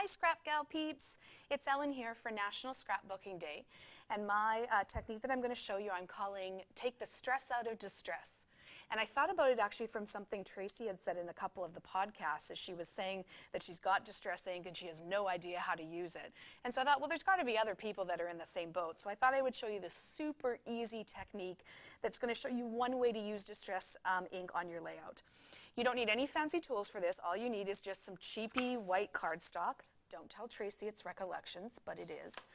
Hi Scrap Gal peeps, it's Ellen here for National Scrapbooking Day, and my technique that I'm going to show you I'm calling Take the Stress Out of Distress. And I thought about it actually from something Tracy had said in a couple of the podcasts, as she was saying that she's got distress ink and she has no idea how to use it. And so I thought, well, there's got to be other people that are in the same boat. So I thought I would show you this super easy technique that's going to show you one way to use distress ink on your layout. You don't need any fancy tools for this. All you need is just some cheapy white cardstock. Don't tell Tracy it's recollections, but it is.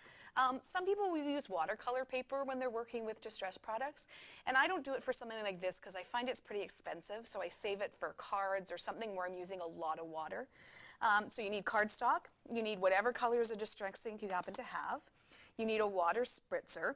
Some people will use watercolor paper when they're working with distress products, and I don't do it for something like this because I find it's pretty expensive, so I save it for cards or something where I'm using a lot of water. So you need cardstock, you need whatever colors of distress ink you happen to have, you need a water spritzer,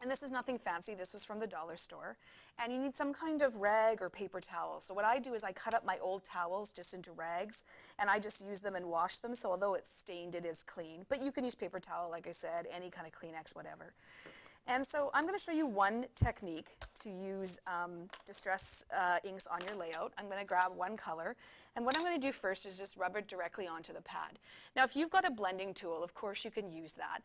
and this is nothing fancy, this was from the dollar store. And you need some kind of rag or paper towel. So what I do is I cut up my old towels just into rags, and I just use them and wash them, so although it's stained, it is clean. But you can use paper towel, like I said, any kind of Kleenex, whatever. And so I'm going to show you one technique to use distress inks on your layout. I'm going to grab one color, and what I'm going to do first is just rub it directly onto the pad. Now, if you've got a blending tool, of course you can use that.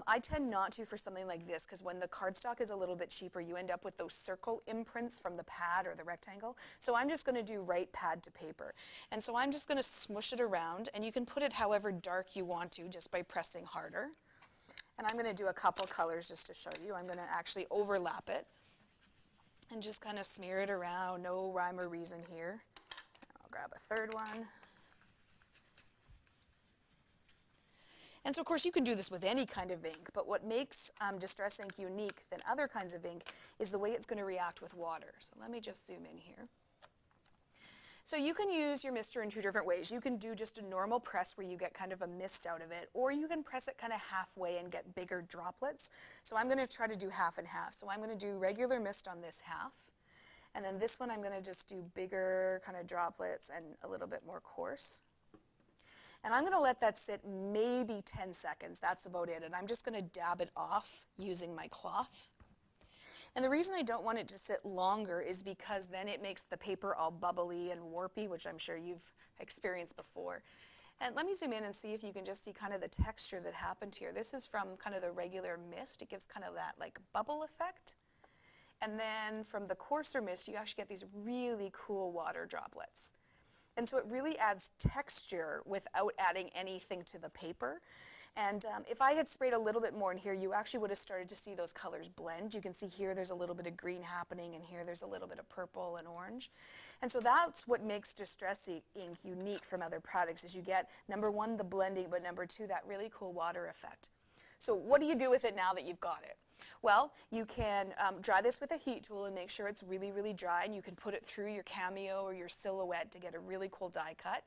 I tend not to for something like this, because when the cardstock is a little bit cheaper, you end up with those circle imprints from the pad or the rectangle. So I'm just going to do right pad to paper. And so I'm just going to smush it around, and you can put it however dark you want to just by pressing harder. And I'm going to do a couple colors just to show you. I'm going to actually overlap it and just kind of smear it around. No rhyme or reason here. I'll grab a third one. And so, of course, you can do this with any kind of ink, but what makes distress ink unique than other kinds of ink is the way it's going to react with water. So let me just zoom in here. So you can use your mister in two different ways. You can do just a normal press where you get kind of a mist out of it, or you can press it kind of halfway and get bigger droplets. So I'm going to try to do half and half. So I'm going to do regular mist on this half, and then this one I'm going to just do bigger kind of droplets and a little bit more coarse. And I'm going to let that sit maybe 10 seconds. That's about it. And I'm just going to dab it off using my cloth. And the reason I don't want it to sit longer is because then it makes the paper all bubbly and warpy, which I'm sure you've experienced before. And let me zoom in and see if you can just see kind of the texture that happened here. This is from kind of the regular mist. It gives kind of that like bubble effect. And then from the coarser mist, you actually get these really cool water droplets. And so it really adds texture without adding anything to the paper. And if I had sprayed a little bit more in here, you actually would have started to see those colors blend. You can see here there's a little bit of green happening, and here there's a little bit of purple and orange. And so that's what makes distress ink unique from other products, is you get, number one, the blending, but number two, that really cool water effect. So what do you do with it now that you've got it? Well, you can dry this with a heat tool and make sure it's really, really dry, and you can put it through your Cameo or your Silhouette to get a really cool die cut.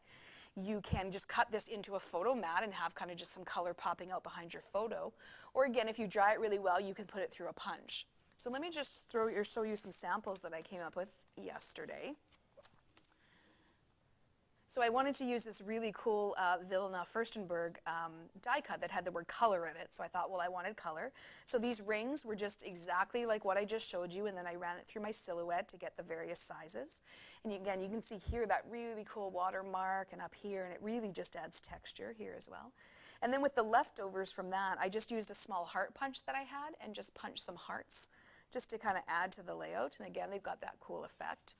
You can just cut this into a photo mat and have kind of just some color popping out behind your photo. Or again, if you dry it really well, you can put it through a punch. So let me just show you some samples that I came up with yesterday. So I wanted to use this really cool Wilna Furstenberg die cut that had the word color in it. So I thought, well, I wanted color. So these rings were just exactly like what I just showed you, and then I ran it through my Silhouette to get the various sizes. And again, you can see here that really cool watermark, and up here, and it really just adds texture here as well. And then with the leftovers from that, I just used a small heart punch that I had and just punched some hearts just to kind of add to the layout. And again, they've got that cool effect.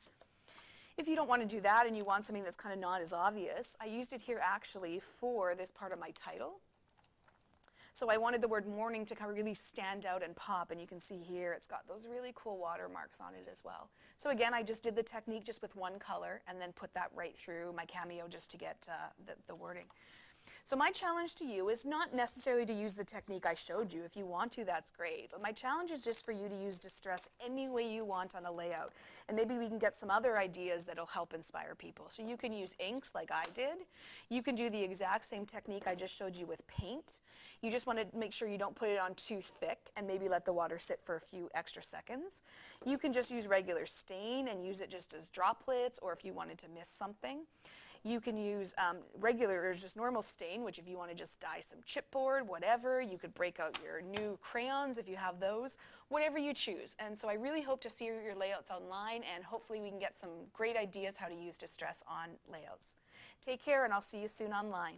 If you don't want to do that and you want something that's kind of not as obvious, I used it here actually for this part of my title. So I wanted the word morning to kind of really stand out and pop, and you can see here it's got those really cool watermarks on it as well. So again, I just did the technique just with one color and then put that right through my Cameo just to get the wording. So my challenge to you is not necessarily to use the technique I showed you. If you want to, that's great. But my challenge is just for you to use distress any way you want on a layout. And maybe we can get some other ideas that'll help inspire people. So you can use inks like I did. You can do the exact same technique I just showed you with paint. You just want to make sure you don't put it on too thick and maybe let the water sit for a few extra seconds. You can just use regular stain and use it just as droplets, or if you wanted to miss something. You can use regular or just normal stain, which if you want to just dye some chipboard, whatever. You could break out your new crayons if you have those, whatever you choose. And so I really hope to see your layouts online, and hopefully we can get some great ideas how to use distress on layouts. Take care, and I'll see you soon online.